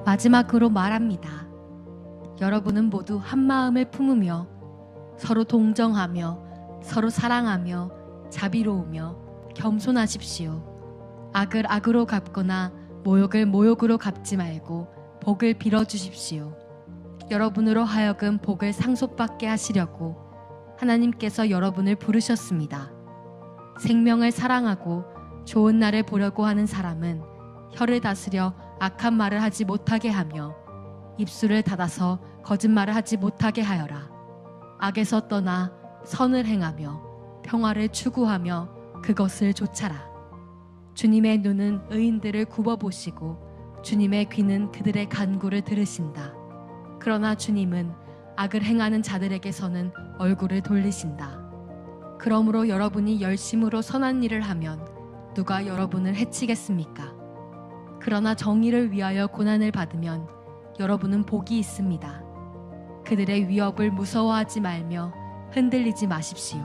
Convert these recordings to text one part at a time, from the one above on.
마지막으로 말합니다. 여러분은 모두 한 마음을 품으며 서로 동정하며 서로 사랑하며 자비로우며 겸손하십시오. 악을 악으로 갚거나 모욕을 모욕으로 갚지 말고 복을 빌어주십시오. 여러분으로 하여금 복을 상속받게 하시려고 하나님께서 여러분을 부르셨습니다. 생명을 사랑하고 좋은 날을 보려고 하는 사람은 혀를 다스려 악한 말을 하지 못하게 하며 입술을 닫아서 거짓말을 하지 못하게 하여라. 악에서 떠나 선을 행하며 평화를 추구하며 그것을 좇아라. 주님의 눈은 의인들을 굽어보시고 주님의 귀는 그들의 간구를 들으신다. 그러나 주님은 악을 행하는 자들에게서는 얼굴을 돌리신다. 그러므로 여러분이 열심으로 선한 일을 하면 누가 여러분을 해치겠습니까? 그러나 정의를 위하여 고난을 받으면 여러분은 복이 있습니다. 그들의 위협을 무서워하지 말며 흔들리지 마십시오.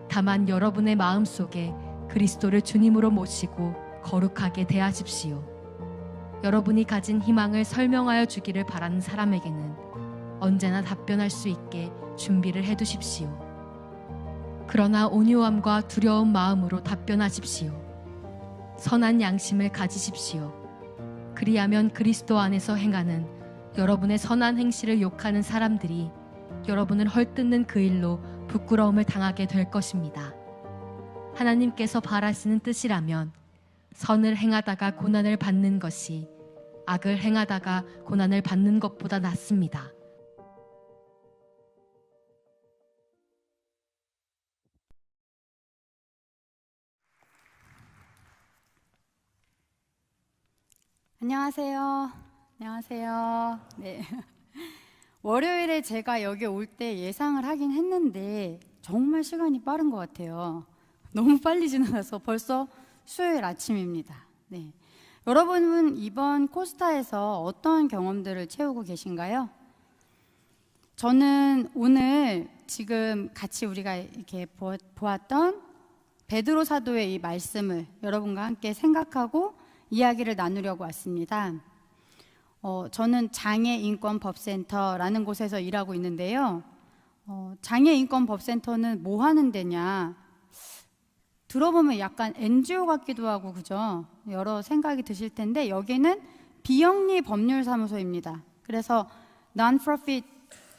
다만 여러분의 마음속에 그리스도를 주님으로 모시고 거룩하게 대하십시오. 여러분이 가진 희망을 설명하여 주기를 바라는 사람에게는 언제나 답변할 수 있게 준비를 해두십시오. 그러나 온유함과 두려운 마음으로 답변하십시오. 선한 양심을 가지십시오. 그리하면 그리스도 안에서 행하는 여러분의 선한 행실을 욕하는 사람들이 여러분을 헐뜯는 그 일로 부끄러움을 당하게 될 것입니다. 하나님께서 바라시는 뜻이라면 선을 행하다가 고난을 받는 것이 악을 행하다가 고난을 받는 것보다 낫습니다. 안녕하세요. 안녕하세요. 네. 월요일에 제가 여기 올 때 예상을 하긴 했는데 정말 시간이 빠른 것 같아요. 너무 빨리 지나가서 벌써 수요일 아침입니다. 네. 여러분은 이번 코스타에서 어떤 경험들을 채우고 계신가요? 저는 오늘 지금 같이 우리가 이렇게 보았던 베드로 사도의 이 말씀을 여러분과 함께 생각하고 이야기를 나누려고 왔습니다. 저는 장애인권법센터라는 곳에서 일하고 있는데요. 장애인권법센터는 뭐 하는 데냐? 들어보면 약간 NGO 같기도 하고 그죠? 여러 생각이 드실 텐데 여기는 비영리 법률사무소입니다. 그래서 Non-Profit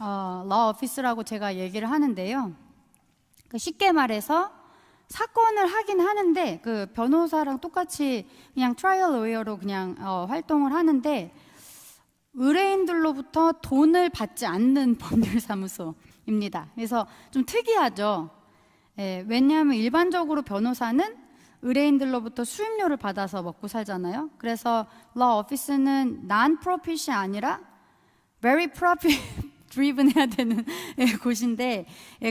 Law Office라고 제가 얘기를 하는데요. 쉽게 말해서 사건을 하긴 하는데 그 변호사랑 똑같이 그냥 트라이얼 로이어로 그냥 활동을 하는데 의뢰인들로부터 돈을 받지 않는 법률사무소입니다. 그래서 좀 특이하죠. 왜냐하면 일반적으로 변호사는 의뢰인들로부터 수임료를 받아서 먹고 살잖아요. 그래서 law office는 non-profit이 아니라 very profit driven 해야 되는 곳인데,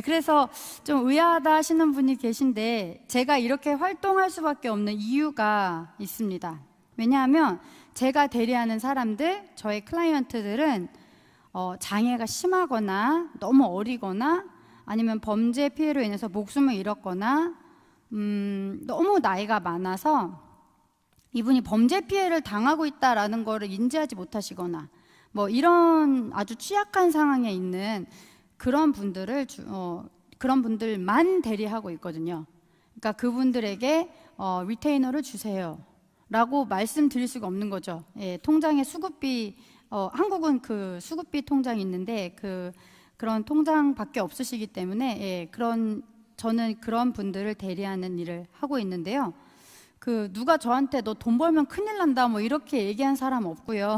그래서 좀 의아하다 하시는 분이 계신데 제가 이렇게 활동할 수밖에 없는 이유가 있습니다. 왜냐하면 제가 대리하는 사람들, 저의 클라이언트들은 장애가 심하거나 너무 어리거나 아니면 범죄 피해로 인해서 목숨을 잃었거나 너무 나이가 많아서 이분이 범죄 피해를 당하고 있다라는 거를 인지하지 못하시거나 뭐 이런 아주 취약한 상황에 있는 그런 분들만 대리하고 있거든요. 그러니까 그분들에게 리테이너를 주세요 라고 말씀드릴 수가 없는 거죠. 통장에 수급비, 한국은 그 수급비 통장이 있는데 그런 통장밖에 없으시기 때문에 저는 그런 분들을 대리하는 일을 하고 있는데요. 누가 저한테 너 돈 벌면 큰일 난다 뭐 이렇게 얘기한 사람 없고요.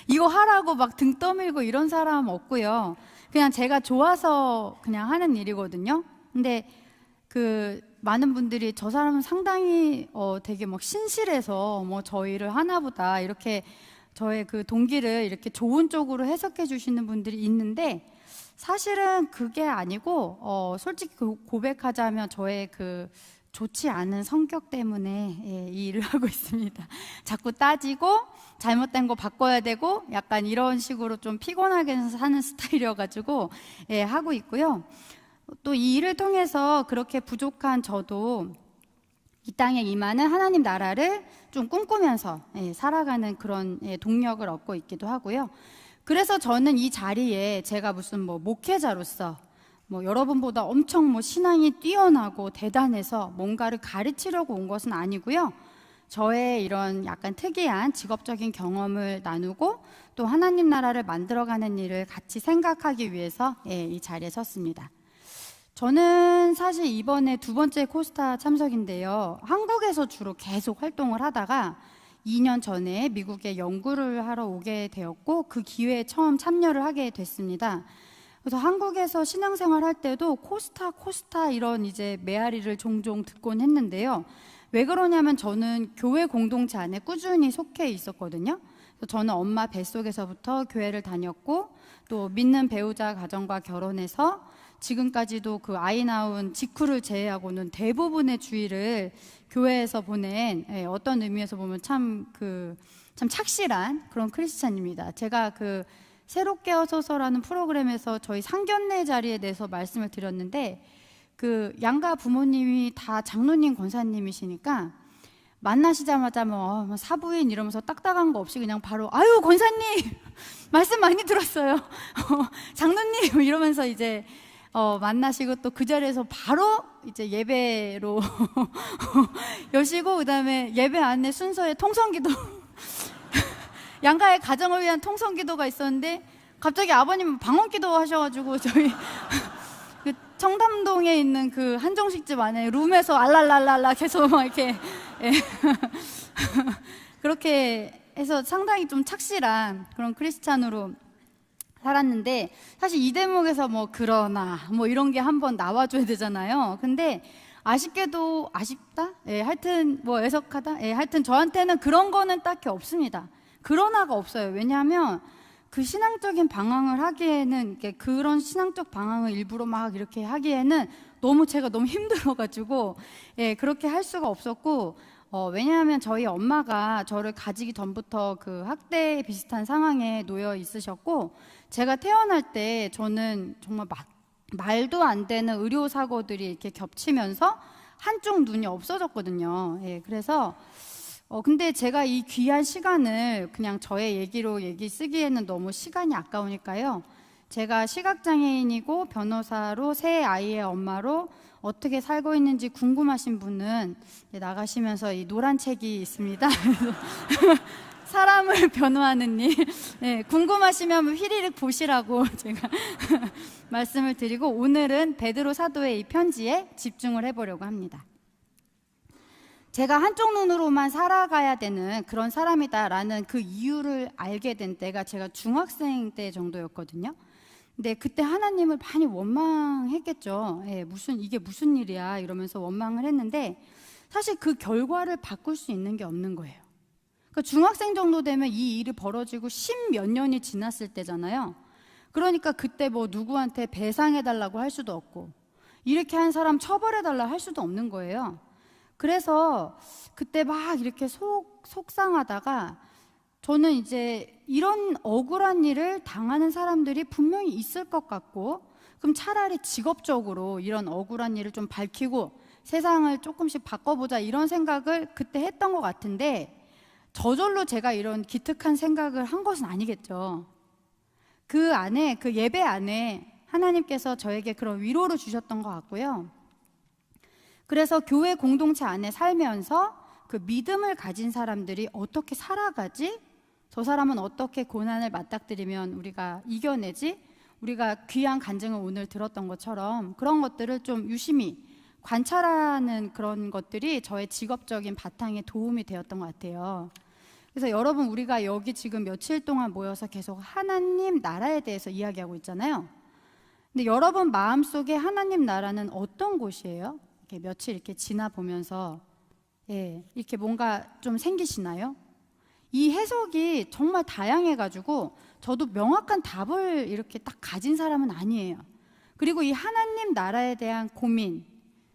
이거 하라고 막 등 떠밀고 이런 사람 없고요. 그냥 제가 좋아서 그냥 하는 일이거든요. 근데 많은 분들이 저 사람은 상당히 되게 막 신실해서 뭐 저 일을 하나보다 이렇게 저의 그 동기를 이렇게 좋은 쪽으로 해석해 주시는 분들이 있는데 사실은 그게 아니고 솔직히 고백하자면 저의 좋지 않은 성격 때문에 이 일을 하고 있습니다. 자꾸 따지고 잘못된 거 바꿔야 되고 약간 이런 식으로 좀 피곤하게 사는 스타일이어가지고 하고 있고요. 또 이 일을 통해서 그렇게 부족한 저도 이 땅에 임하는 하나님 나라를 좀 꿈꾸면서 살아가는 그런 동력을 얻고 있기도 하고요. 그래서 저는 이 자리에 제가 무슨 목회자로서 여러분보다 엄청 신앙이 뛰어나고 대단해서 뭔가를 가르치려고 온 것은 아니고요. 저의 이런 약간 특이한 직업적인 경험을 나누고 또 하나님 나라를 만들어가는 일을 같이 생각하기 위해서 이 자리에 섰습니다. 저는 사실 이번에 두 번째 코스타 참석인데요. 한국에서 주로 계속 활동을 하다가 2년 전에 미국에 연구를 하러 오게 되었고 그 기회에 처음 참여를 하게 됐습니다. 그래서 한국에서 신앙생활 할 때도 코스타 이런 이제 메아리를 종종 듣곤 했는데요. 왜 그러냐면 저는 교회 공동체 안에 꾸준히 속해 있었거든요. 그래서 저는 엄마 뱃속에서부터 교회를 다녔고 또 믿는 배우자 가정과 결혼해서 지금까지도 그 아이 낳은 직후를 제외하고는 대부분의 주일을 교회에서 보낸 어떤 의미에서 보면 참 착실한 그런 크리스찬입니다. 제가 그 새롭게 어서서라는 프로그램에서 저희 상견례 자리에 대해서 말씀을 드렸는데 그 양가 부모님이 다 장로님 권사님이시니까 만나시자마자 사부인 이러면서 딱딱한 거 없이 그냥 바로 아유 권사님 말씀 많이 들었어요. 장로님 이러면서 이제 만나시고 또 그 자리에서 바로 이제 예배로 여시고 그다음에 예배 안에 순서에 통성기도 양가의 가정을 위한 통성기도가 있었는데 갑자기 아버님은 방언기도 하셔가지고 저희 그 청담동에 있는 그 한정식집 안에 룸에서 알랄랄랄라 계속 막 이렇게 그렇게 해서 상당히 좀 착실한 그런 크리스찬으로 살았는데 사실 이 대목에서 그러나 이런 게 한번 나와줘야 되잖아요. 근데 아쉽게도 아쉽다? 하여튼 애석하다? 하여튼 저한테는 그런 거는 딱히 없습니다. 그러나가 없어요. 왜냐하면 그 신앙적인 방황을 하기에는 그런 신앙적 방황을 일부러 막 이렇게 하기에는 제가 너무 힘들어가지고 그렇게 할 수가 없었고 왜냐하면 저희 엄마가 저를 가지기 전부터 그 학대 비슷한 상황에 놓여 있으셨고 제가 태어날 때 저는 정말 말도 안 되는 의료 사고들이 이렇게 겹치면서 한쪽 눈이 없어졌거든요. 그래서 근데 제가 이 귀한 시간을 그냥 저의 얘기 쓰기에는 너무 시간이 아까우니까요. 제가 시각장애인이고 변호사로 세 아이의 엄마로 어떻게 살고 있는지 궁금하신 분은 나가시면서 이 노란 책이 있습니다. 사람을 변호하는 일. 궁금하시면 휘리릭 보시라고 제가 말씀을 드리고 오늘은 베드로 사도의 이 편지에 집중을 해보려고 합니다. 제가 한쪽 눈으로만 살아가야 되는 그런 사람이다라는 그 이유를 알게 된 때가 제가 중학생 때 정도였거든요. 근데 그때 하나님을 많이 원망했겠죠. 이게 무슨 일이야 이러면서 원망을 했는데 사실 그 결과를 바꿀 수 있는 게 없는 거예요. 그러니까 중학생 정도 되면 이 일이 벌어지고 10몇 년이 지났을 때잖아요. 그러니까 그때 누구한테 배상해달라고 할 수도 없고 이렇게 한 사람 처벌해달라 할 수도 없는 거예요. 그래서 그때 막 이렇게 속상하다가 저는 이제 이런 억울한 일을 당하는 사람들이 분명히 있을 것 같고 그럼 차라리 직업적으로 이런 억울한 일을 좀 밝히고 세상을 조금씩 바꿔보자 이런 생각을 그때 했던 것 같은데 저절로 제가 이런 기특한 생각을 한 것은 아니겠죠. 그 안에 그 예배 안에 하나님께서 저에게 그런 위로를 주셨던 것 같고요. 그래서 교회 공동체 안에 살면서 그 믿음을 가진 사람들이 어떻게 살아가지? 저 사람은 어떻게 고난을 맞닥뜨리면 우리가 이겨내지? 우리가 귀한 간증을 오늘 들었던 것처럼 그런 것들을 좀 유심히 관찰하는 그런 것들이 저의 직업적인 바탕에 도움이 되었던 것 같아요. 그래서 여러분 우리가 여기 지금 며칠 동안 모여서 계속 하나님 나라에 대해서 이야기하고 있잖아요. 근데 여러분 마음속에 하나님 나라는 어떤 곳이에요? 이렇게 며칠 이렇게 지나보면서 이렇게 뭔가 좀 생기시나요? 이 해석이 정말 다양해가지고 저도 명확한 답을 이렇게 딱 가진 사람은 아니에요. 그리고 이 하나님 나라에 대한 고민,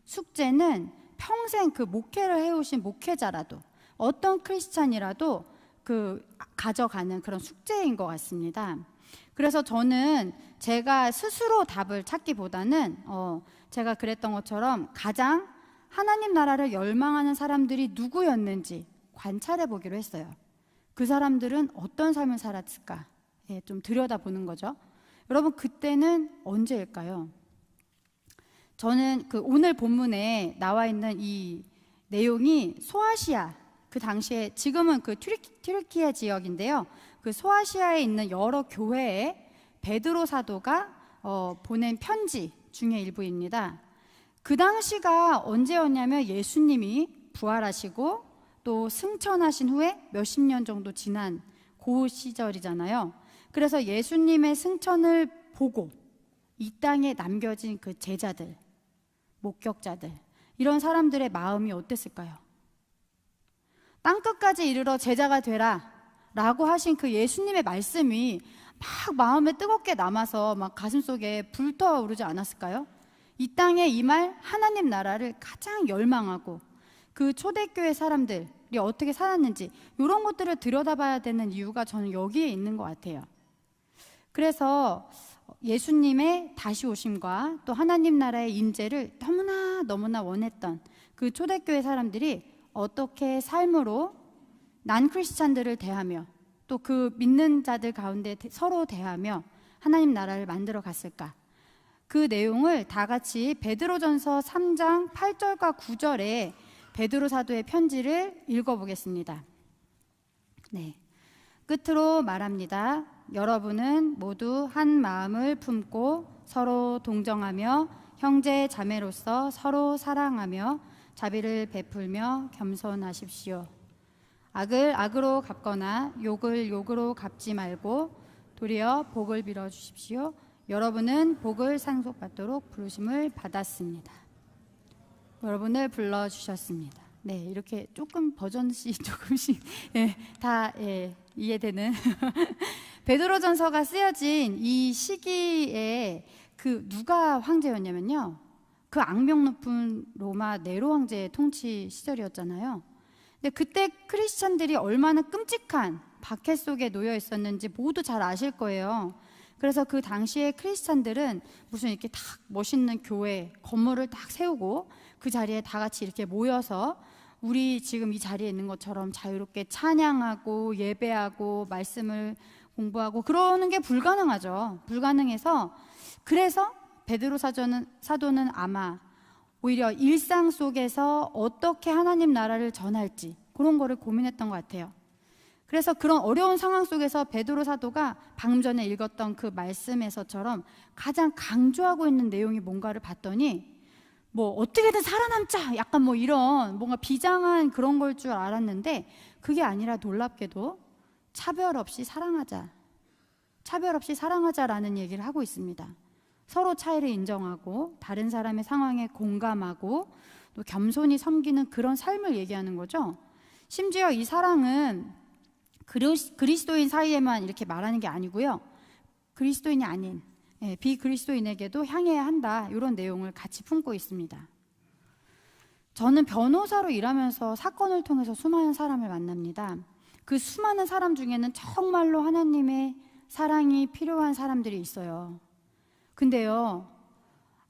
숙제는 평생 그 목회를 해오신 목회자라도 어떤 크리스찬이라도 가져가는 그런 숙제인 것 같습니다. 그래서 저는 제가 스스로 답을 찾기보다는 제가 그랬던 것처럼 가장 하나님 나라를 열망하는 사람들이 누구였는지 관찰해 보기로 했어요. 그 사람들은 어떤 삶을 살았을까? 예, 좀 들여다보는 거죠. 여러분, 그때는 언제일까요? 저는 그 오늘 본문에 나와 있는 이 내용이 소아시아, 그 당시에 지금은 그 튀르키예 지역인데요. 그 소아시아에 있는 여러 교회에 베드로 사도가 보낸 편지 중에 일부입니다. 그 당시가 언제였냐면 예수님이 부활하시고 또 승천하신 후에 몇십 년 정도 지난 그 시절이잖아요. 그래서 예수님의 승천을 보고 이 땅에 남겨진 그 제자들, 목격자들, 이런 사람들의 마음이 어땠을까요? 땅끝까지 이르러 제자가 되라 라고 하신 그 예수님의 말씀이 막 마음에 뜨겁게 남아서 막 가슴속에 불타오르지 않았을까요? 이 땅에 임할 하나님 나라를 가장 열망하고 그 초대교회 사람들이 어떻게 살았는지 이런 것들을 들여다봐야 되는 이유가 저는 여기에 있는 것 같아요. 그래서 예수님의 다시 오심과 또 하나님 나라의 임재를 너무나 원했던 그 초대교회 사람들이 어떻게 삶으로 난 크리스찬들을 대하며 또 그 믿는 자들 가운데 서로 대하며 하나님 나라를 만들어 갔을까? 그 내용을 다 같이 베드로전서 3장 8절과 9절에 베드로 사도의 편지를 읽어보겠습니다. 네, 끝으로 말합니다. 여러분은 모두 한 마음을 품고 서로 동정하며 형제 자매로서 서로 사랑하며 자비를 베풀며 겸손하십시오. 악을 악으로 갚거나 욕을 욕으로 갚지 말고 도리어 복을 빌어 주십시오. 여러분은 복을 상속받도록 부르심을 받았습니다. 여러분을 불러주셨습니다. 네, 이렇게 조금 버전씩 조금씩 다 이해되는 베드로전서가 쓰여진 이 시기에 그 누가 황제였냐면요, 그 악명 높은 로마 네로 황제의 통치 시절이었잖아요. 근데 그때 크리스찬들이 얼마나 끔찍한 박해 속에 놓여 있었는지 모두 잘 아실 거예요. 그래서 그 당시에 크리스찬들은 무슨 이렇게 딱 멋있는 교회 건물을 딱 세우고 그 자리에 다 같이 이렇게 모여서 우리 지금 이 자리에 있는 것처럼 자유롭게 찬양하고 예배하고 말씀을 공부하고 그러는 게 불가능하죠. 불가능해서 그래서 베드로 사도는 아마 오히려 일상 속에서 어떻게 하나님 나라를 전할지 그런 거를 고민했던 것 같아요. 그래서 그런 어려운 상황 속에서 베드로 사도가 방금 전에 읽었던 그 말씀에서처럼 가장 강조하고 있는 내용이 뭔가를 봤더니 뭐 어떻게든 살아남자 약간 뭐 이런 뭔가 비장한 그런 걸 줄 알았는데 그게 아니라 놀랍게도 차별 없이 사랑하자라는 얘기를 하고 있습니다. 서로 차이를 인정하고 다른 사람의 상황에 공감하고 또 겸손히 섬기는 그런 삶을 얘기하는 거죠. 심지어 이 사랑은 그리스도인 사이에만 이렇게 말하는 게 아니고요, 그리스도인이 아닌 비그리스도인에게도 향해야 한다, 이런 내용을 같이 품고 있습니다. 저는 변호사로 일하면서 사건을 통해서 수많은 사람을 만납니다. 그 수많은 사람 중에는 정말로 하나님의 사랑이 필요한 사람들이 있어요. 근데요,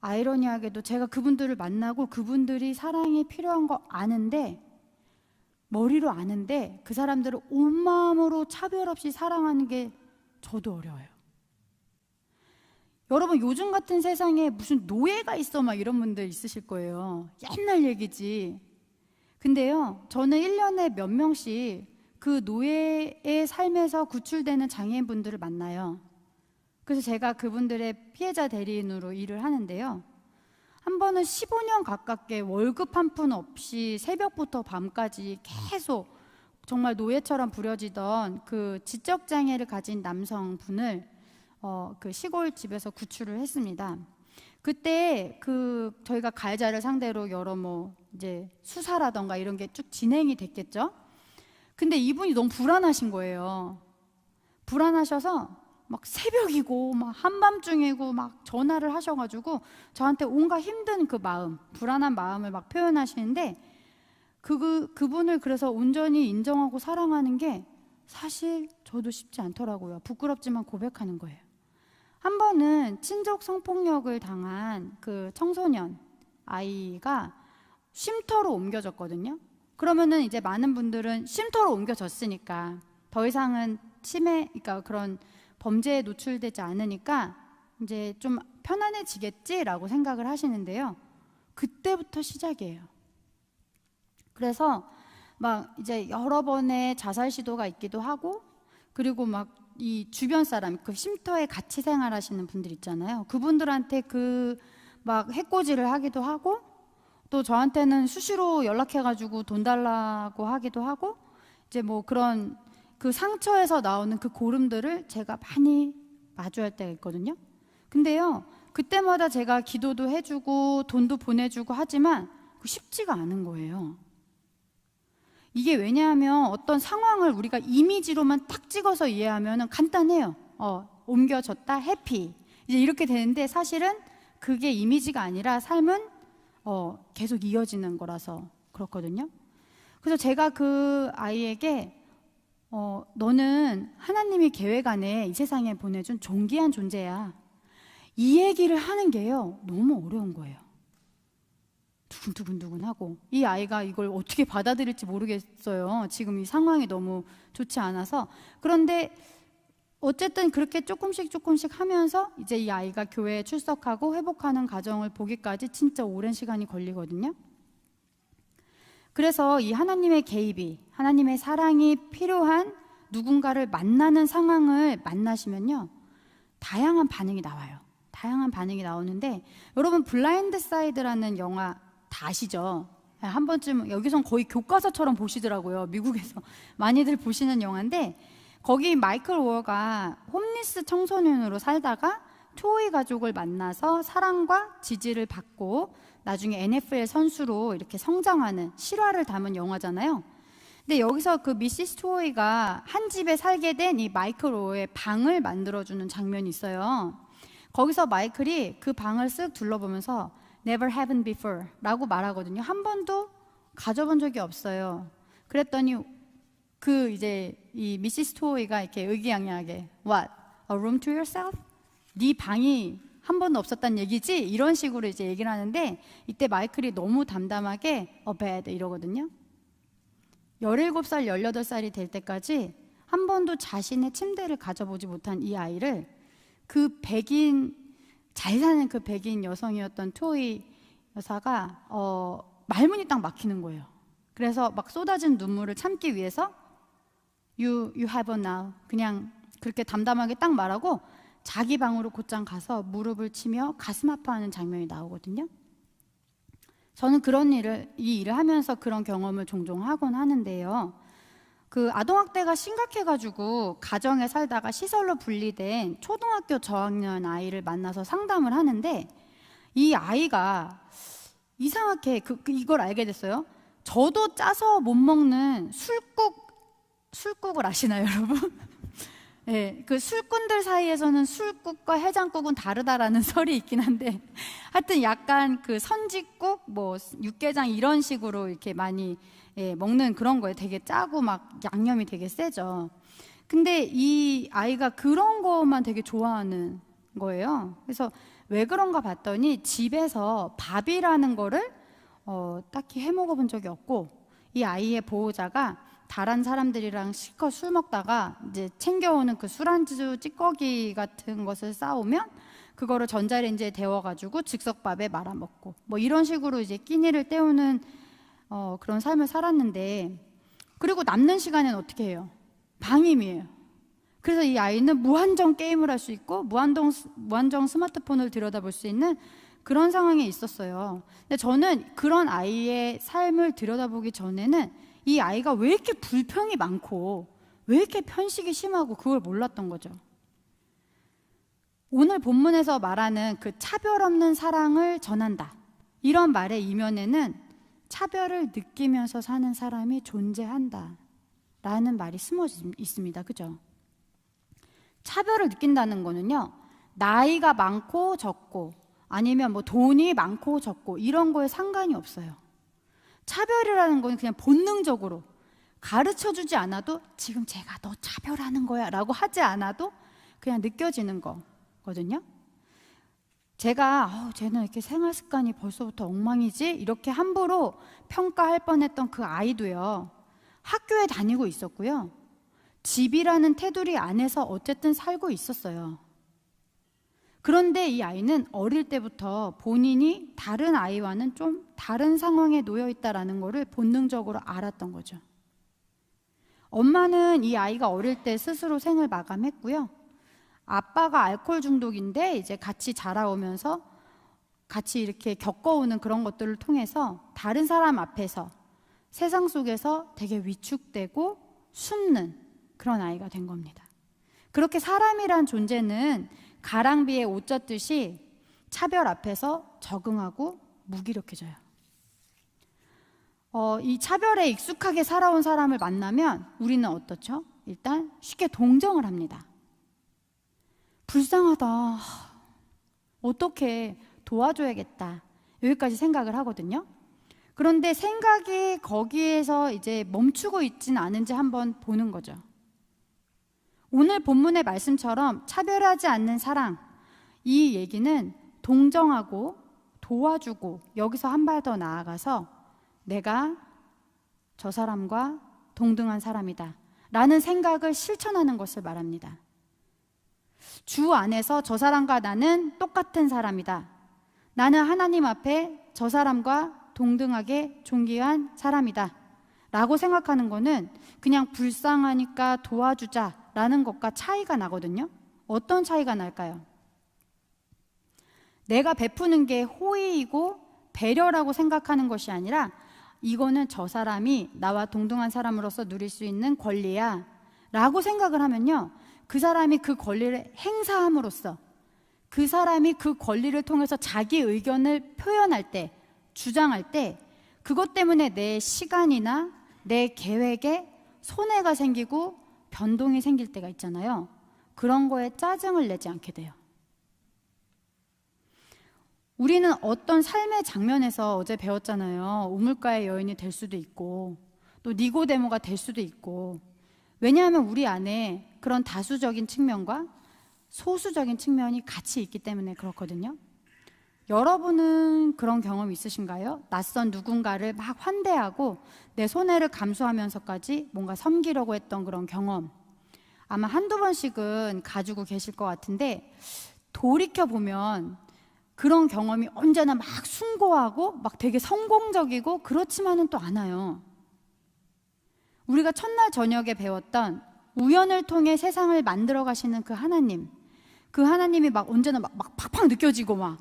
아이러니하게도 제가 그분들을 만나고 그분들이 사랑이 필요한 거 아는데, 머리로 아는데 그 사람들을 온 마음으로 차별 없이 사랑하는 게 저도 어려워요. 여러분, 요즘 같은 세상에 무슨 노예가 있어 막 이런 분들 있으실 거예요. 옛날 얘기지. 근데요, 저는 1년에 몇 명씩 그 노예의 삶에서 구출되는 장애인분들을 만나요. 그래서 제가 그분들의 피해자 대리인으로 일을 하는데요, 한 번은 15년 가깝게 월급 한 푼 없이 새벽부터 밤까지 계속 정말 노예처럼 부려지던 그 지적장애를 가진 남성분을 그 시골 집에서 구출을 했습니다. 그때 저희가 가해자를 상대로 여러 이제 수사라던가 이런 게 쭉 진행이 됐겠죠. 근데 이분이 너무 불안하신 거예요. 불안하셔서 막 새벽이고 막 한밤중이고 막 전화를 하셔가지고 저한테 온갖 힘든 그 마음, 불안한 마음을 막 표현하시는데 그분을 그래서 온전히 인정하고 사랑하는 게 사실 저도 쉽지 않더라고요. 부끄럽지만 고백하는 거예요. 한 번은 친족 성폭력을 당한 그 청소년 아이가 쉼터로 옮겨졌거든요. 그러면은 이제 많은 분들은 쉼터로 옮겨졌으니까 더 이상은 그러니까 그런 범죄에 노출되지 않으니까 이제 좀 편안해지겠지라고 생각을 하시는데요. 그때부터 시작이에요. 그래서 막 이제 여러 번의 자살 시도가 있기도 하고, 그리고 막 이 주변 사람, 그 쉼터에 같이 생활하시는 분들 있잖아요. 그분들한테 막 해코지를 하기도 하고, 또 저한테는 수시로 연락해가지고 돈 달라고 하기도 하고, 이제 뭐 그런 그 상처에서 나오는 그 고름들을 제가 많이 마주할 때가 있거든요. 근데요, 그때마다 제가 기도도 해주고 돈도 보내주고 하지만 쉽지가 않은 거예요. 이게 왜냐하면 어떤 상황을 우리가 이미지로만 딱 찍어서 이해하면 간단해요. 옮겨졌다, 해피. 이제 이렇게 되는데 사실은 그게 이미지가 아니라 삶은 계속 이어지는 거라서 그렇거든요. 그래서 제가 그 아이에게 너는 하나님이 계획 안에 이 세상에 보내준 존귀한 존재야. 이 얘기를 하는 게요, 너무 어려운 거예요. 두근두근두근하고, 이 아이가 이걸 어떻게 받아들일지 모르겠어요. 지금 이 상황이 너무 좋지 않아서. 그런데 어쨌든 그렇게 조금씩 하면서 이제 이 아이가 교회에 출석하고 회복하는 과정을 보기까지 진짜 오랜 시간이 걸리거든요. 그래서 이 하나님의 개입이, 하나님의 사랑이 필요한 누군가를 만나는 상황을 만나시면요, 다양한 반응이 나와요. 다양한 반응이 나오는데, 여러분 블라인드 사이드라는 영화 다 아시죠? 한 번쯤, 여기선 거의 교과서처럼 보시더라고요. 미국에서 많이들 보시는 영화인데, 거기 마이클 워가 홈리스 청소년으로 살다가 토이 가족을 만나서 사랑과 지지를 받고 나중에 NFL 선수로 이렇게 성장하는 실화를 담은 영화잖아요. 근데 여기서 그 미시스 토이가 한 집에 살게 된 이 마이클 워의 방을 만들어주는 장면이 있어요. 거기서 마이클이 그 방을 쓱 둘러보면서 Never happened before 라고 말하거든요. 한 번도 가져본 적이 없어요. 그랬더니 이제 이 미시스 토이가 이렇게 의기양양하게 What? A room to yourself? 네 방이 한 번도 없었단 얘기지? 이런 식으로 이제 얘기를 하는데, 이때 마이클이 너무 담담하게 bed 이러거든요. 17살, 18살이 될 때까지 한 번도 자신의 침대를 가져보지 못한 이 아이를 잘 사는 그 백인 여성이었던 토이 여사가 말문이 딱 막히는 거예요. 그래서 막 쏟아진 눈물을 참기 위해서 You have a now, 그냥 그렇게 담담하게 딱 말하고 자기 방으로 곧장 가서 무릎을 치며 가슴 아파하는 장면이 나오거든요. 저는 이 일을 하면서 그런 경험을 종종 하곤 하는데요. 그 아동학대가 심각해가지고 가정에 살다가 시설로 분리된 초등학교 저학년 아이를 만나서 상담을 하는데, 이 아이가 이상하게 이걸 알게 됐어요. 저도 짜서 못 먹는 술국을 아시나요, 여러분? 네, 그 술꾼들 사이에서는 술국과 해장국은 다르다라는 설이 있긴 한데, 하여튼 약간 그 선지국, 뭐 육개장 이런 식으로 이렇게 많이 먹는 그런 거예요. 되게 짜고 막 양념이 되게 세죠. 근데 이 아이가 그런 거만 되게 좋아하는 거예요. 그래서 왜 그런가 봤더니 집에서 밥이라는 거를 딱히 해 먹어본 적이 없고, 이 아이의 보호자가 다른 사람들이랑 실컷 술 먹다가 이제 챙겨오는 그 술안주 찌꺼기 같은 것을 싸오면 그거를 전자레인지에 데워가지고 즉석밥에 말아 먹고, 뭐 이런 식으로 이제 끼니를 때우는 그런 삶을 살았는데, 그리고 남는 시간에는 어떻게 해요? 방임이에요. 그래서 이 아이는 무한정 게임을 할 수 있고 무한정 스마트폰을 들여다볼 수 있는 그런 상황에 있었어요. 근데 저는 그런 아이의 삶을 들여다보기 전에는 이 아이가 왜 이렇게 불평이 많고 왜 이렇게 편식이 심하고 그걸 몰랐던 거죠. 오늘 본문에서 말하는 그 차별 없는 사랑을 전한다, 이런 말의 이면에는 차별을 느끼면서 사는 사람이 존재한다 라는 말이 숨어 있습니다. 그죠? 차별을 느낀다는 거는요, 나이가 많고 적고 아니면 뭐 돈이 많고 적고 이런 거에 상관이 없어요. 차별이라는 건 그냥 본능적으로 가르쳐주지 않아도 지금 제가 너 차별하는 거야 라고 하지 않아도 그냥 느껴지는 거거든요. 제가 쟤는 이렇게 생활 습관이 벌써부터 엉망이지? 이렇게 함부로 평가할 뻔했던 그 아이도요, 학교에 다니고 있었고요, 집이라는 테두리 안에서 어쨌든 살고 있었어요. 그런데 이 아이는 어릴 때부터 본인이 다른 아이와는 좀 다른 상황에 놓여 있다라는 것을 본능적으로 알았던 거죠. 엄마는 이 아이가 어릴 때 스스로 생을 마감했고요. 아빠가 알코올 중독인데 이제 같이 자라오면서 같이 이렇게 겪어오는 그런 것들을 통해서 다른 사람 앞에서 세상 속에서 되게 위축되고 숨는 그런 아이가 된 겁니다. 그렇게 사람이란 존재는 가랑비에 옷 젖듯이 차별 앞에서 적응하고 무기력해져요. 이 차별에 익숙하게 살아온 사람을 만나면 우리는 어떻죠? 일단 쉽게 동정을 합니다. 불쌍하다, 어떻게 도와줘야겠다, 여기까지 생각을 하거든요. 그런데 생각이 거기에서 이제 멈추고 있지는 않은지 한번 보는 거죠. 오늘 본문의 말씀처럼 차별하지 않는 사랑, 이 얘기는 동정하고 도와주고, 여기서 한 발 더 나아가서 내가 저 사람과 동등한 사람이다 라는 생각을 실천하는 것을 말합니다. 주 안에서 저 사람과 나는 똑같은 사람이다, 나는 하나님 앞에 저 사람과 동등하게 존귀한 사람이다 라고 생각하는 것은 그냥 불쌍하니까 도와주자 라는 것과 차이가 나거든요. 어떤 차이가 날까요? 내가 베푸는 게 호의이고 배려라고 생각하는 것이 아니라, 이거는 저 사람이 나와 동등한 사람으로서 누릴 수 있는 권리야 라고 생각을 하면요, 그 사람이 그 권리를 행사함으로써, 그 사람이 그 권리를 통해서 자기 의견을 표현할 때, 주장할 때, 그것 때문에 내 시간이나 내 계획에 손해가 생기고 변동이 생길 때가 있잖아요. 그런 거에 짜증을 내지 않게 돼요. 우리는 어떤 삶의 장면에서 어제 배웠잖아요. 우물가의 여인이 될 수도 있고 또 니고데모가 될 수도 있고, 왜냐하면 우리 안에 그런 다수적인 측면과 소수적인 측면이 같이 있기 때문에 그렇거든요. 여러분은 그런 경험 있으신가요? 낯선 누군가를 막 환대하고 내 손해를 감수하면서까지 뭔가 섬기려고 했던 그런 경험, 아마 한두 번씩은 가지고 계실 것 같은데, 돌이켜보면 그런 경험이 언제나 막 숭고하고 막 되게 성공적이고 그렇지만은 또 않아요. 우리가 첫날 저녁에 배웠던 우연을 통해 세상을 만들어 가시는 그 하나님, 그 하나님이 막 언제나 막 팍팍 느껴지고 막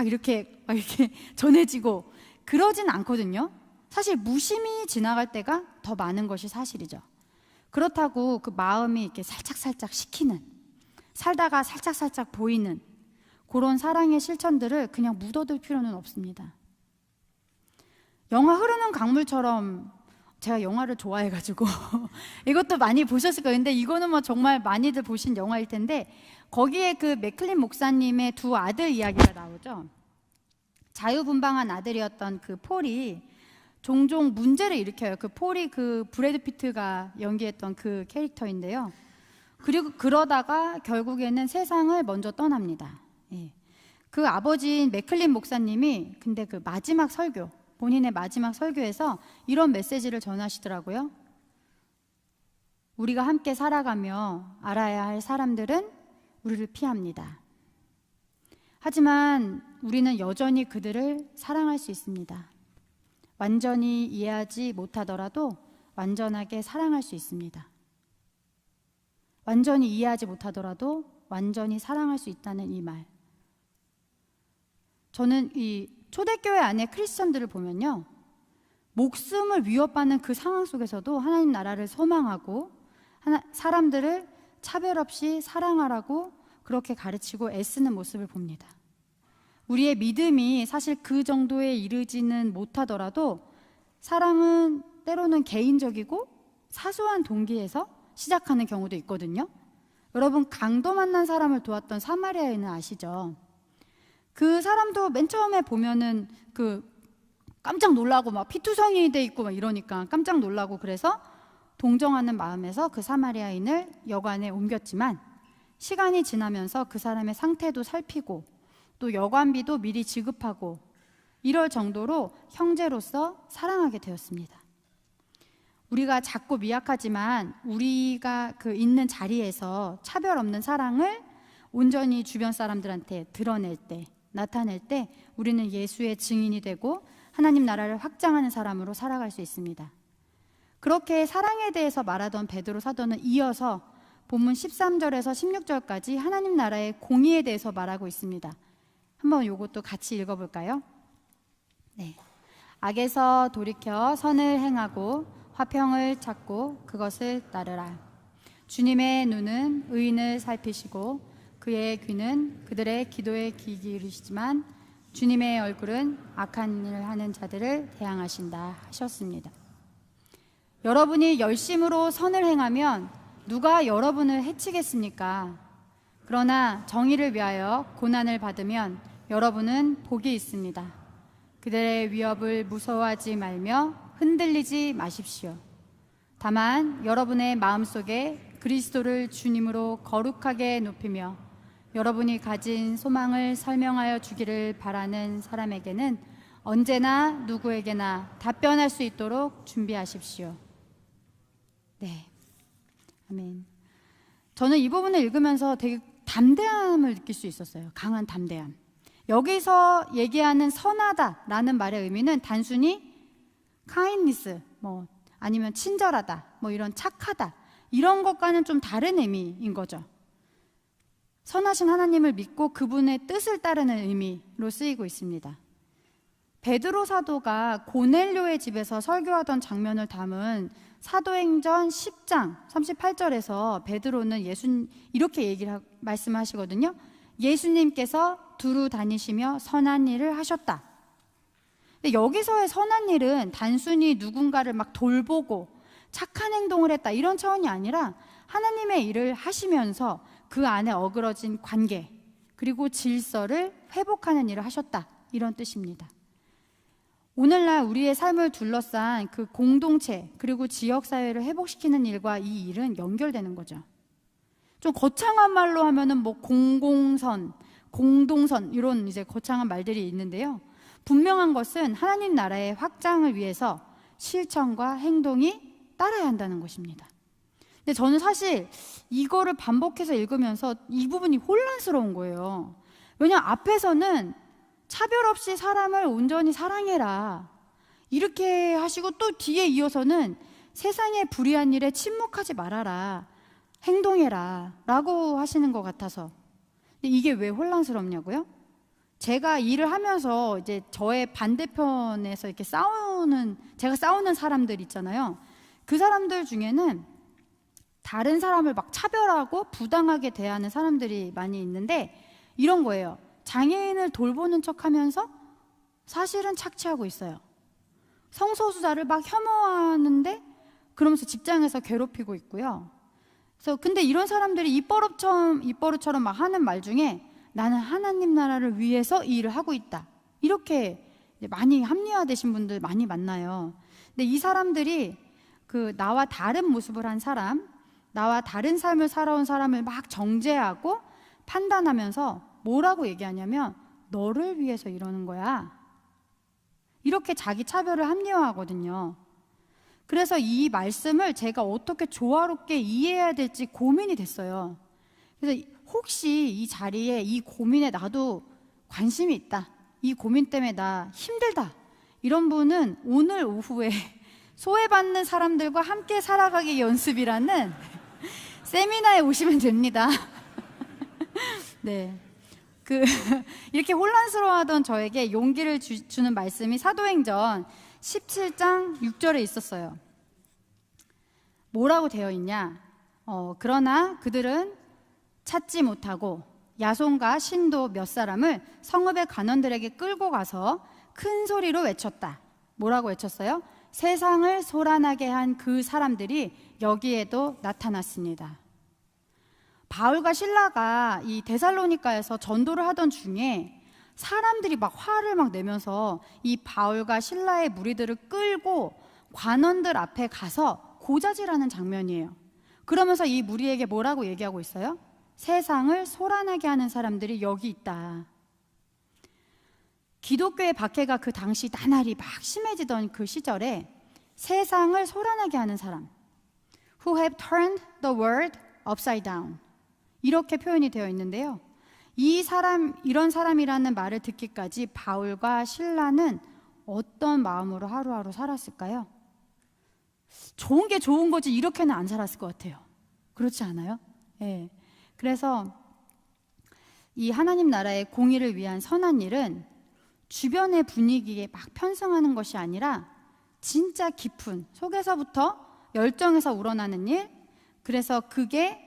이렇게 전해지고 그러진 않거든요. 사실 무심히 지나갈 때가 더 많은 것이 사실이죠. 그렇다고 그 마음이 이렇게 살짝살짝 식히는, 살다가 살짝살짝 보이는 그런 사랑의 실천들을 그냥 묻어둘 필요는 없습니다. 영화 흐르는 강물처럼, 제가 영화를 좋아해가지고 이것도 많이 보셨을 거예요. 근데 이거는 뭐 정말 많이들 보신 영화일 텐데, 거기에 그 맥클린 목사님의 두 아들 이야기가 나오죠. 자유분방한 아들이었던 그 폴이 종종 문제를 일으켜요. 그 폴이 그 브래드 피트가 연기했던 그 캐릭터인데요. 그리고 그러다가 결국에는 세상을 먼저 떠납니다. 예. 그 아버지인 맥클린 목사님이 근데 그 마지막 설교, 본인의 마지막 설교에서 이런 메시지를 전하시더라고요. 우리가 함께 살아가며 알아야 할 사람들은 우리를 피합니다. 하지만 우리는 여전히 그들을 사랑할 수 있습니다. 완전히 이해하지 못하더라도 완전하게 사랑할 수 있습니다. 완전히 이해하지 못하더라도 완전히 사랑할 수 있다는 이 말. 저는 이 초대교회 안에 크리스천들을 보면요, 목숨을 위협받는 그 상황 속에서도 하나님 나라를 소망하고 사람들을 차별 없이 사랑하라고 그렇게 가르치고 애쓰는 모습을 봅니다. 우리의 믿음이 사실 그 정도에 이르지는 못하더라도 사랑은 때로는 개인적이고 사소한 동기에서 시작하는 경우도 있거든요. 여러분, 강도 만난 사람을 도왔던 사마리아인은 아시죠? 그 사람도 맨 처음에 보면은 그 깜짝 놀라고 막 피투성이 돼 있고 막 이러니까 깜짝 놀라고, 그래서 동정하는 마음에서 그 사마리아인을 여관에 옮겼지만 시간이 지나면서 그 사람의 상태도 살피고 또 여관비도 미리 지급하고 이럴 정도로 형제로서 사랑하게 되었습니다. 우리가 작고 미약하지만 우리가 그 있는 자리에서 차별 없는 사랑을 온전히 주변 사람들한테 드러낼 때, 나타낼 때 우리는 예수의 증인이 되고 하나님 나라를 확장하는 사람으로 살아갈 수 있습니다. 그렇게 사랑에 대해서 말하던 베드로 사도는 이어서 본문 13절에서 16절까지 하나님 나라의 공의에 대해서 말하고 있습니다. 한번 이것도 같이 읽어볼까요? 네. 악에서 돌이켜 선을 행하고 화평을 찾고 그것을 따르라. 주님의 눈은 의인을 살피시고 그의 귀는 그들의 기도에 귀 기울이시지만 주님의 얼굴은 악한 일을 하는 자들을 대항하신다 하셨습니다. 여러분이 열심으로 선을 행하면 누가 여러분을 해치겠습니까? 그러나 정의를 위하여 고난을 받으면 여러분은 복이 있습니다. 그들의 위협을 무서워하지 말며 흔들리지 마십시오. 다만 여러분의 마음속에 그리스도를 주님으로 거룩하게 높이며 여러분이 가진 소망을 설명하여 주기를 바라는 사람에게는 언제나 누구에게나 답변할 수 있도록 준비하십시오. 네, 아멘. 저는 이 부분을 읽으면서 되게 담대함을 느낄 수 있었어요. 강한 담대함. 여기서 얘기하는 선하다라는 말의 의미는 단순히 kindness, 아니면 친절하다, 이런 착하다, 이런 것과는 좀 다른 의미인 거죠. 선하신 하나님을 믿고 그분의 뜻을 따르는 의미로 쓰이고 있습니다. 베드로 사도가 고넬료의 집에서 설교하던 장면을 담은 사도행전 10장 38절에서 베드로는 이렇게 말씀하시거든요. 예수님께서 두루 다니시며 선한 일을 하셨다. 근데 여기서의 선한 일은 단순히 누군가를 막 돌보고 착한 행동을 했다 이런 차원이 아니라 하나님의 일을 하시면서 그 안에 어그러진 관계 그리고 질서를 회복하는 일을 하셨다 이런 뜻입니다. 오늘날 우리의 삶을 둘러싼 그 공동체 그리고 지역사회를 회복시키는 일과 이 일은 연결되는 거죠. 좀 거창한 말로 하면은 공공선, 공동선 이런 이제 거창한 말들이 있는데요. 분명한 것은 하나님 나라의 확장을 위해서 실천과 행동이 따라야 한다는 것입니다. 근데 저는 사실 이거를 반복해서 읽으면서 이 부분이 혼란스러운 거예요. 왜냐하면 앞에서는 차별 없이 사람을 온전히 사랑해라 이렇게 하시고 또 뒤에 이어서는 세상의 불의한 일에 침묵하지 말아라 행동해라 라고 하시는 것 같아서 이게 왜 혼란스럽냐고요? 제가 일을 하면서 이제 저의 반대편에서 이렇게 제가 싸우는 사람들 있잖아요. 그 사람들 중에는 다른 사람을 막 차별하고 부당하게 대하는 사람들이 많이 있는데 이런 거예요. 장애인을 돌보는 척 하면서 사실은 착취하고 있어요. 성소수자를 막 혐오하는데 그러면서 직장에서 괴롭히고 있고요. 그래서 근데 이런 사람들이 입버릇처럼 막 하는 말 중에 나는 하나님 나라를 위해서 이 일을 하고 있다. 이렇게 많이 합리화되신 분들 많이 만나요. 근데 이 사람들이 나와 다른 모습을 한 사람, 나와 다른 삶을 살아온 사람을 막 정죄하고 판단하면서 뭐라고 얘기하냐면 너를 위해서 이러는 거야. 이렇게 자기 차별을 합리화하거든요. 그래서 이 말씀을 제가 어떻게 조화롭게 이해해야 될지 고민이 됐어요. 그래서 혹시 이 자리에 이 고민에 나도 관심이 있다. 이 고민 때문에 나 힘들다. 이런 분은 오늘 오후에 소외받는 사람들과 함께 살아가기 연습이라는 세미나에 오시면 됩니다. 네. 이렇게 혼란스러워하던 저에게 용기를 주는 말씀이 사도행전 17장 6절에 있었어요. 뭐라고 되어 있냐? 그러나 그들은 찾지 못하고 야손과 신도 몇 사람을 성읍의 관원들에게 끌고 가서 큰 소리로 외쳤다. 뭐라고 외쳤어요? 세상을 소란하게 한 그 사람들이 여기에도 나타났습니다. 바울과 실라가 이 데살로니가에서 전도를 하던 중에 사람들이 막 화를 막 내면서 이 바울과 실라의 무리들을 끌고 관원들 앞에 가서 고자질하는 장면이에요. 그러면서 이 무리에게 뭐라고 얘기하고 있어요? 세상을 소란하게 하는 사람들이 여기 있다. 기독교의 박해가 그 당시 나날이 막 심해지던 그 시절에 세상을 소란하게 하는 사람, who have turned the world upside down, 이렇게 표현이 되어 있는데요. 이런 사람이라는 말을 듣기까지 바울과 실라는 어떤 마음으로 하루하루 살았을까요? 좋은 게 좋은 거지 이렇게는 안 살았을 것 같아요. 그렇지 않아요? 예. 그래서 이 하나님 나라의 공의를 위한 선한 일은 주변의 분위기에 막 편승하는 것이 아니라 진짜 깊은 속에서부터 열정에서 우러나는 일, 그래서 그게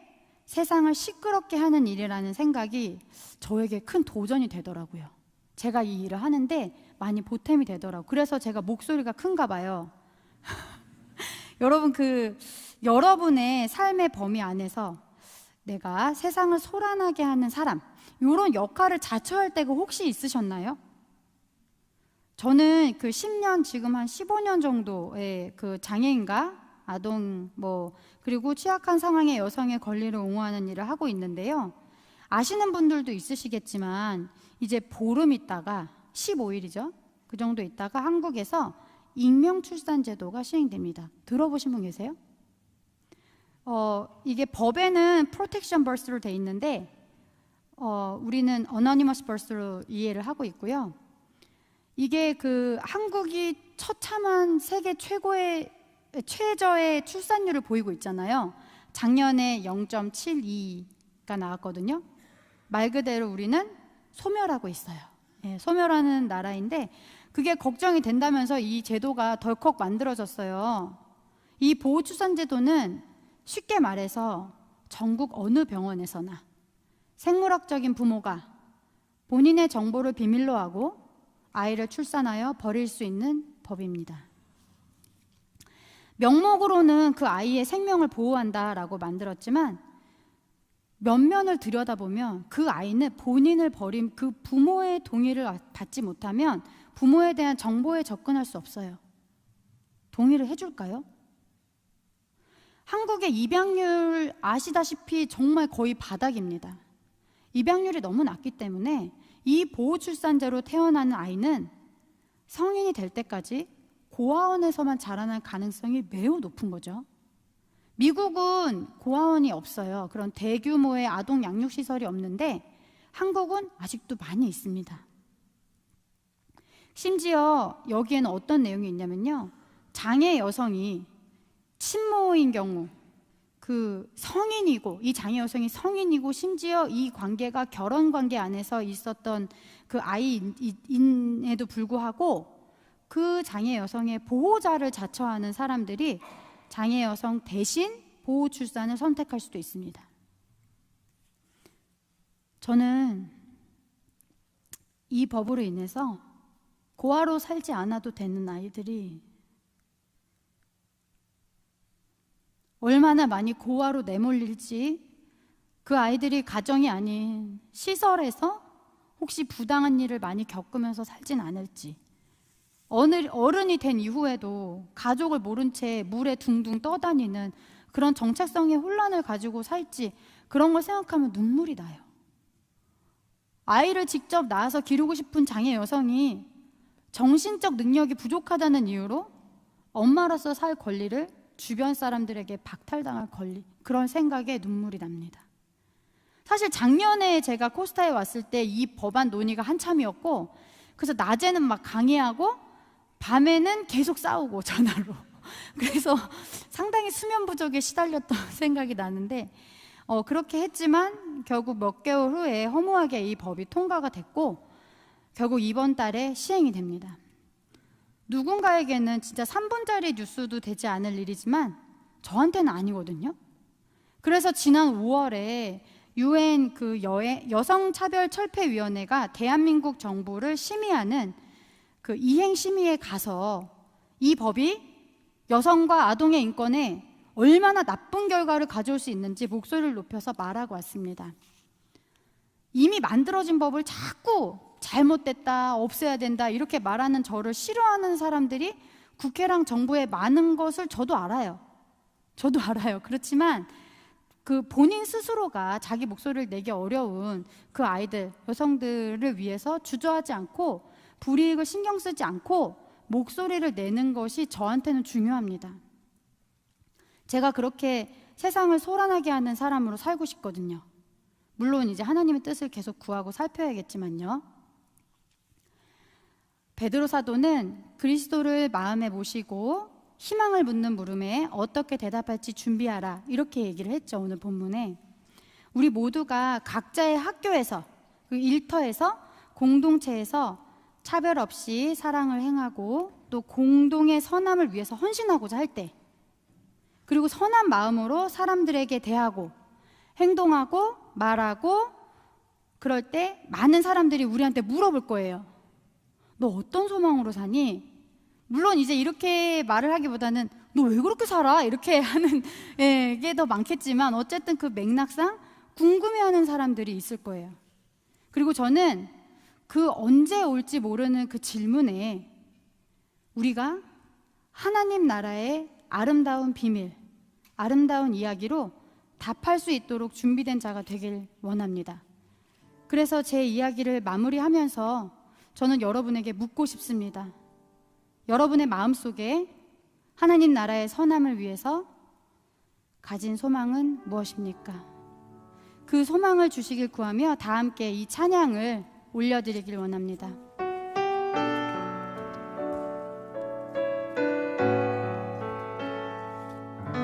세상을 시끄럽게 하는 일이라는 생각이 저에게 큰 도전이 되더라고요. 제가 이 일을 하는데 많이 보탬이 되더라고요. 그래서 제가 목소리가 큰가 봐요. 여러분, 여러분의 삶의 범위 안에서 내가 세상을 소란하게 하는 사람, 이런 역할을 자처할 때가 혹시 있으셨나요? 저는 10년, 지금 한 15년 정도의 장애인과 아동, 그리고 취약한 상황의 여성의 권리를 옹호하는 일을 하고 있는데요. 아시는 분들도 있으시겠지만, 이제 보름 있다가, 15일이죠. 그 정도 있다가 한국에서 익명출산제도가 시행됩니다. 들어보신 분 계세요? 이게 법에는 프로텍션 버스로 돼 있는데, 우리는 어너니머스 버스로 이해를 하고 있고요. 이게 한국이 처참한 세계 최저의 출산율을 보이고 있잖아요. 작년에 0.72가 나왔거든요. 말 그대로 우리는 소멸하고 있어요. 예, 소멸하는 나라인데 그게 걱정이 된다면서 이 제도가 덜컥 만들어졌어요. 이 보호출산제도는 쉽게 말해서 전국 어느 병원에서나 생물학적인 부모가 본인의 정보를 비밀로 하고 아이를 출산하여 버릴 수 있는 법입니다. 명목으로는 그 아이의 생명을 보호한다라고 만들었지만 면면을 들여다보면 그 아이는 본인을 버린 그 부모의 동의를 받지 못하면 부모에 대한 정보에 접근할 수 없어요. 동의를 해줄까요? 한국의 입양률 아시다시피 정말 거의 바닥입니다. 입양률이 너무 낮기 때문에 이 보호출산제로 태어나는 아이는 성인이 될 때까지 고아원에서만 자라날 가능성이 매우 높은 거죠. 미국은 고아원이 없어요. 그런 대규모의 아동 양육시설이 없는데 한국은 아직도 많이 있습니다. 심지어 여기에는 어떤 내용이 있냐면요. 장애 여성이 친모인 경우 성인이고 이 장애 여성이 성인이고 심지어 이 관계가 결혼 관계 안에서 있었던 그 아이임에도 불구하고 그 장애 여성의 보호자를 자처하는 사람들이 장애 여성 대신 보호 출산을 선택할 수도 있습니다. 저는 이 법으로 인해서 고아로 살지 않아도 되는 아이들이 얼마나 많이 고아로 내몰릴지, 그 아이들이 가정이 아닌 시설에서 혹시 부당한 일을 많이 겪으면서 살진 않을지, 어른이 된 이후에도 가족을 모른 채 물에 둥둥 떠다니는 그런 정체성의 혼란을 가지고 살지, 그런 걸 생각하면 눈물이 나요. 아이를 직접 낳아서 기르고 싶은 장애 여성이 정신적 능력이 부족하다는 이유로 엄마로서 살 권리를 주변 사람들에게 박탈당할 권리, 그런 생각에 눈물이 납니다. 사실 작년에 제가 코스타에 왔을 때 이 법안 논의가 한참이었고, 그래서 낮에는 막 강의하고 밤에는 계속 싸우고 전화로 그래서 상당히 수면 부족에 시달렸던 생각이 나는데, 그렇게 했지만 결국 몇 개월 후에 허무하게 이 법이 통과가 됐고 결국 이번 달에 시행이 됩니다. 누군가에게는 진짜 3분짜리 뉴스도 되지 않을 일이지만 저한테는 아니거든요. 그래서 지난 5월에 UN 여성차별철폐위원회가 대한민국 정부를 심의하는 그 이행심의에 가서 이 법이 여성과 아동의 인권에 얼마나 나쁜 결과를 가져올 수 있는지 목소리를 높여서 말하고 왔습니다. 이미 만들어진 법을 자꾸 잘못됐다, 없애야 된다 이렇게 말하는 저를 싫어하는 사람들이 국회랑 정부에 많은 것을 저도 알아요. 그렇지만 그 본인 스스로가 자기 목소리를 내기 어려운 그 아이들, 여성들을 위해서 주저하지 않고 불이익을 신경 쓰지 않고 목소리를 내는 것이 저한테는 중요합니다. 제가 그렇게 세상을 소란하게 하는 사람으로 살고 싶거든요. 물론 이제 하나님의 뜻을 계속 구하고 살펴야겠지만요. 베드로 사도는 그리스도를 마음에 모시고 희망을 묻는 물음에 어떻게 대답할지 준비하라, 이렇게 얘기를 했죠. 오늘 본문에 우리 모두가 각자의 학교에서, 그 일터에서, 공동체에서 차별 없이 사랑을 행하고 또 공동의 선함을 위해서 헌신하고자 할 때, 그리고 선한 마음으로 사람들에게 대하고 행동하고 말하고 그럴 때 많은 사람들이 우리한테 물어볼 거예요. 너 어떤 소망으로 사니? 물론 이제 이렇게 말을 하기보다는 너 왜 그렇게 살아? 이렇게 하는 게 더 많겠지만 어쨌든 그 맥락상 궁금해하는 사람들이 있을 거예요. 그리고 저는 그 언제 올지 모르는 그 질문에 우리가 하나님 나라의 아름다운 비밀, 아름다운 이야기로 답할 수 있도록 준비된 자가 되길 원합니다. 그래서 제 이야기를 마무리하면서 저는 여러분에게 묻고 싶습니다. 여러분의 마음속에 하나님 나라의 선함을 위해서 가진 소망은 무엇입니까? 그 소망을 주시길 구하며 다 함께 이 찬양을 올려드리길 원합니다.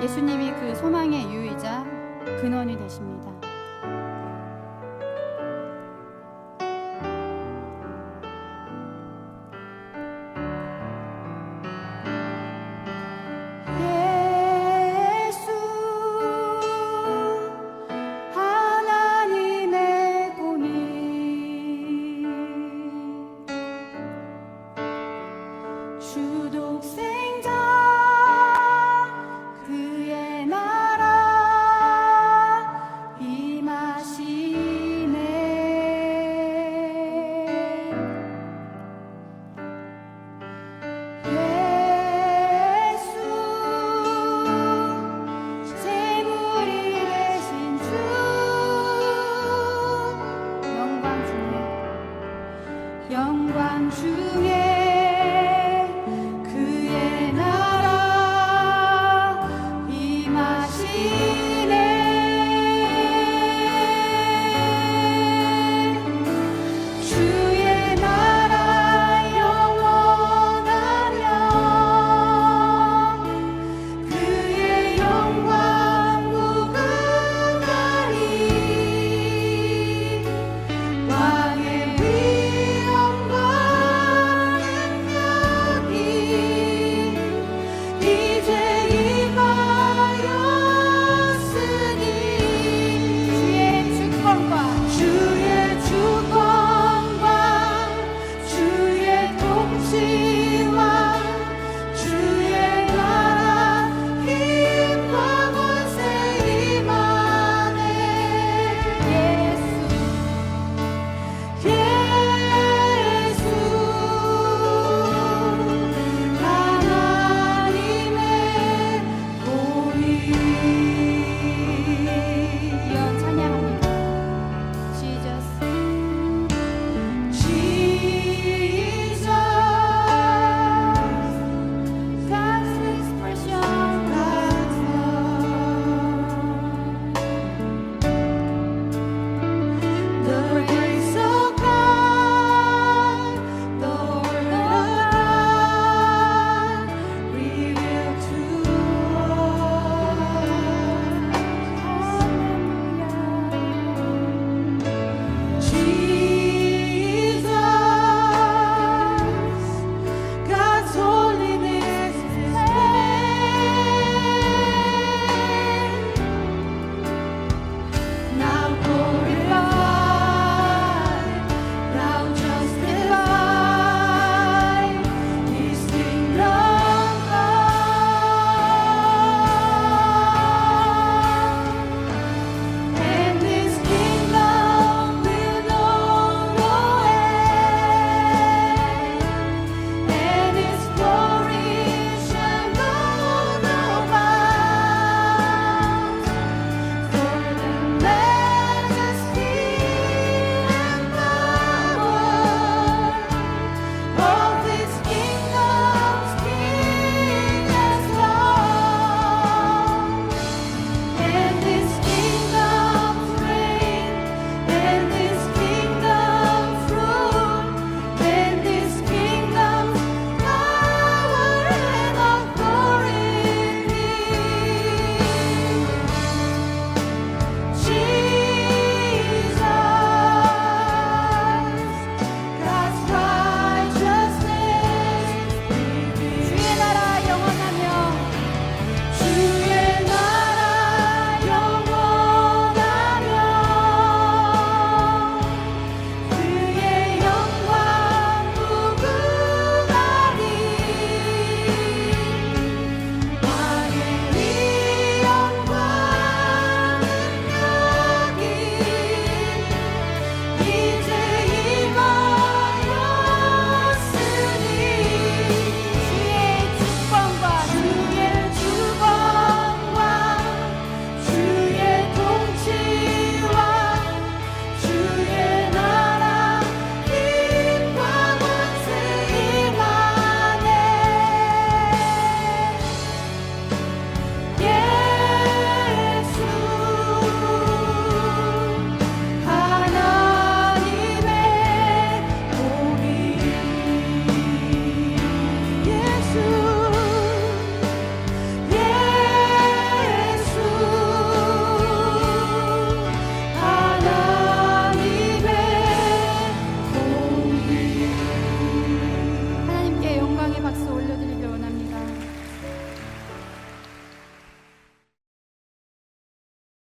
예수님이 그 소망의 이유이자 근원이 되십니다. 주독생